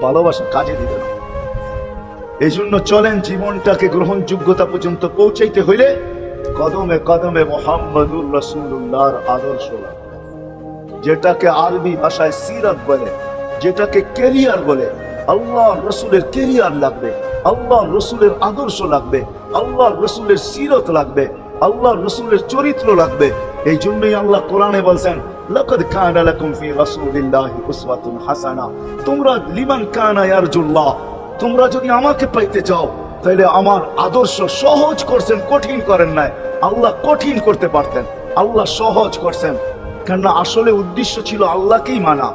ভালোবাসা কাজে দিবে না। এই জন্য চলেন জীবনটাকে গ্রহণযোগ্যতা পর্যন্ত পৌঁছাইতে হইলে কদমে কদমে মুহাম্মদুর রাসূলুল্লাহর আদর্শ লাগবে, যেটাকে আরবি ভাষায় সিরাত বলে, যেটাকে ক্যারিয়ার বলে। আল্লাহ রসুলের ক্যারিয়ার লাগবে, আল্লাহ রসুলের আদর্শ লাগবে, আল্লাহ রসুলের সিরত লাগবে, আল্লাহ রসুলের চরিত্র লাগবে। এই জন্যই আল্লাহ কোরআনে বলছেন, লাকাদ কানা লাকুম ফি রাসূলিল্লাহি উসওয়াতুন হাসানাহ, তোমরা লিমান কানা ইয়ারজুল্লাহ, তোমরা যদি আমাকে পাইতে চাও তাহলে আমার আদর্শ সহজ করছেন, কঠিন করেন নাই। আল্লাহ কঠিন করতে পারতেন, আল্লাহ সহজ করছেন। কেননা আসলে উদ্দেশ্য ছিল আল্লাহকেই মানা,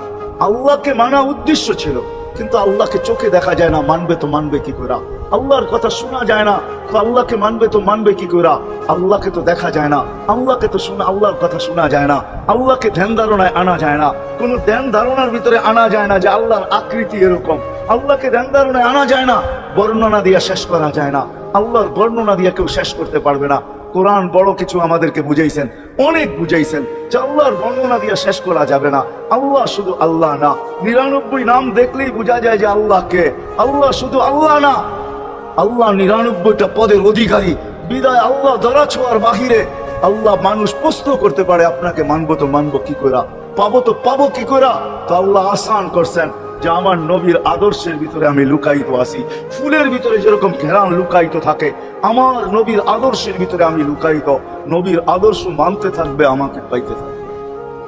আল্লাহকে মানা উদ্দেশ্য ছিল। কিন্তু আল্লাহকে চোখে দেখা যায় না, মানবে তো মানবে কি করে? আল্লাহর কথা শোনা যায় না, তো আল্লাহকে মানবে তো মানবে কি করে? আল্লাহকে তো দেখা যায় না, আল্লাহকে তো শোনা, আল্লাহর কথা শোনা যায় না, আল্লাহকে ধ্যান ধারণায় আনা যায় না, কোন ধ্যান ধারণার ভিতরে আনা যায় না যে আল্লাহর আকৃতি এরকম। আল্লাহকে ধ্যান ধারণায় আনা যায় না, বর্ণনা দিয়ে শেষ করা যায় না। আল্লাহর বর্ণনা দিয়ে কেউ শেষ করতে পারবে না। কোরআন বড় কিছু আমাদেরকে বুঝাইছেন, অনেক বুঝাইছেন যে আল্লাহর বর্ণনা দিয়ে শেষ করা যাবে না। আল্লাহ শুধু আল্লাহ না, 99 নাম দেখলেই বোঝা যায় যে আল্লাহকে। আল্লাহ শুধু আল্লাহ না, আল্লাহ 99টা পদের অধিকারী। বিদায় আল্লাহ ধরা ছোঁয়ার বাহিরে আল্লাহ মানুষ প্রশ্ন করতে পারে, আপনাকে মানবো তো মানবো কি করে, পাবো তো পাবো কি করে? তো আল্লাহ আসান করছেন যে আমার নবীর আদর্শের ভিতরে আমি লুকায়িত আছি। ফুলের ভিতরে যেরকম ঘেরান লুকায়িত থাকে, আমার নবীর আদর্শের ভিতরে আমি লুকায়িত। নবীর আদর্শ মানতে থাকবে, আমাকে পাইতে থাকবে।